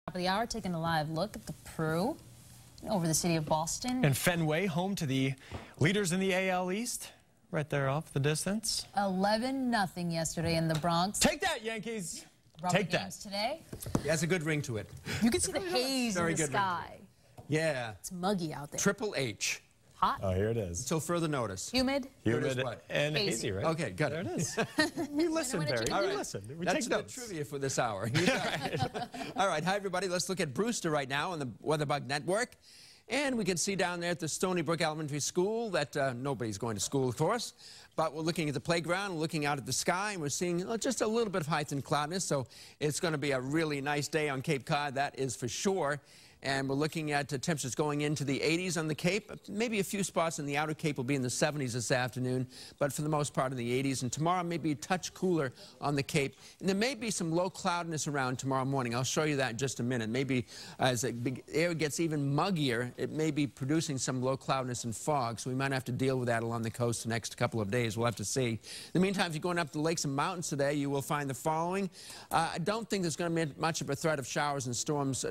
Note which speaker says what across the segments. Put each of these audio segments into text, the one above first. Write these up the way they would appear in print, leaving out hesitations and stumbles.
Speaker 1: Top of the hour, taking a live look at the Prue over the city of Boston.
Speaker 2: And Fenway, home to the leaders in the AL East, right there off the distance.
Speaker 1: 11-0 yesterday in the Bronx.
Speaker 2: Take that, Yankees.
Speaker 1: Take that. Today.
Speaker 3: Yeah, has a good ring to it.
Speaker 1: You can see the haze in the sky.
Speaker 3: Yeah.
Speaker 1: It's muggy out there.
Speaker 3: Triple H.
Speaker 1: Hot.
Speaker 2: Oh, here it is.
Speaker 3: Until further notice.
Speaker 1: Humid.
Speaker 2: Humid and hazy, right?
Speaker 3: Okay, good.
Speaker 2: There it is. We listen, Barry.
Speaker 3: All right.
Speaker 2: We listen. We
Speaker 3: That's
Speaker 2: take
Speaker 3: the
Speaker 2: notes.
Speaker 3: trivia for this hour. All right, hi everybody. Let's look at Brewster right now on the Weatherbug Network. And we can see down there at the Stony Brook Elementary School that nobody's going to school, of course. But we're looking at the playground, looking out at the sky, and we're seeing just a little bit of height and cloudiness. So it's going to be a really nice day on Cape Cod, that is for sure. And we're looking at temperatures going into the 80s on the Cape. Maybe a few spots in the outer Cape will be in the 70s this afternoon, but for the most part in the 80s. And tomorrow may be a touch cooler on the Cape. And there may be some low cloudiness around tomorrow morning. I'll show you that in just a minute. Maybe as the air gets even muggier, it may be producing some low cloudiness and fog. So we might have to deal with that along the coast the next couple of days. We'll have to see. In the meantime, if you're going up the lakes and mountains today, you will find the following. I don't think there's going to be much of a threat of showers and storms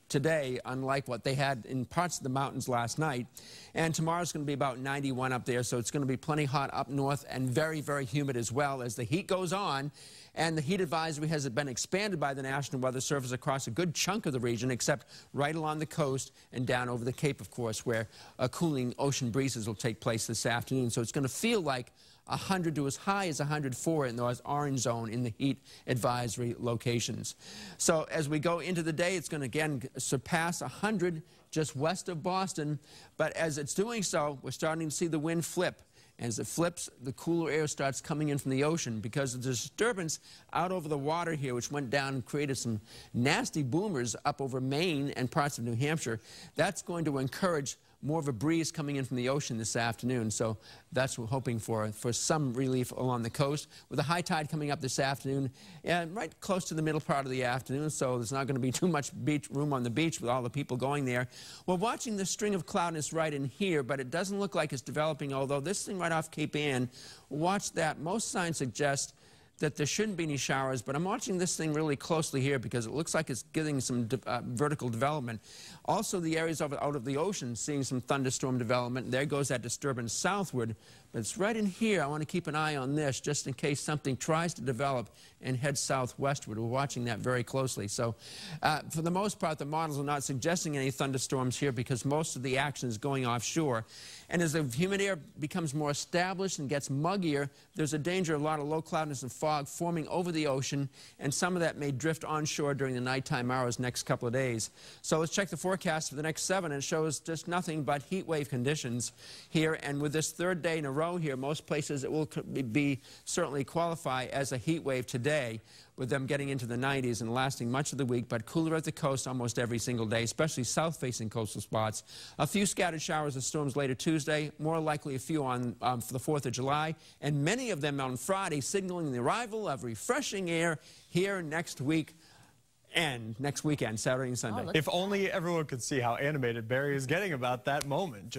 Speaker 3: today, unlike what they had in parts of the mountains last night. And tomorrow's going to be about 91 up there, so it's going to be plenty hot up north and very, very humid as well as the heat goes on. And the heat advisory has been expanded by the National Weather Service across a good chunk of the region, except right along the coast and down over the Cape, of course, where cooling ocean breezes will take place this afternoon. So it's going to feel like 100 to as high as 104 in the orange zone in the heat advisory locations. So as we go into the day, it's going to again surpass 100 just west of Boston. But as it's doing so, we're starting to see the wind flip. As it flips, the cooler air starts coming in from the ocean because of the disturbance out over the water here, which went down and created some nasty boomers up over Maine and parts of New Hampshire. That's going to encourage more of a breeze coming in from the ocean this afternoon. So that's what we're hoping for some relief along the coast. With the high tide coming up this afternoon, and right close to the middle part of the afternoon, so there's not going to be too much room on the beach with all the people going there. We're watching the string of cloudiness right in here, but it doesn't look like it's developing, although this thing right off Cape Ann, watch that. Most signs suggest that there shouldn't be any showers, but I'm watching this thing really closely here because it looks like it's getting some vertical development. Also, the areas out of the ocean seeing some thunderstorm development. There goes that disturbance southward, but it's right in here. I want to keep an eye on this just in case something tries to develop and head southwestward. We're watching that very closely. So for the most part, the models are not suggesting any thunderstorms here because most of the action is going offshore. And as the humid air becomes more established and gets muggier, there's a danger of a lot of low cloudiness and fog forming over the ocean, and some of that may drift onshore during the nighttime hours next couple of days. So let's check the forecast for the next 7, and it shows just nothing but heat wave conditions here. And with this third day in a row here, most places it will certainly qualify as a heat wave today, with them getting into the 90s and lasting much of the week, but cooler at the coast almost every single day, especially south-facing coastal spots. A few scattered showers and storms later Tuesday, more likely a few on for the 4th of July, and many of them on Friday, signaling the arrival of refreshing air here next week and next weekend, Saturday and Sunday.
Speaker 2: If only everyone could see how animated Barry is getting about that moment.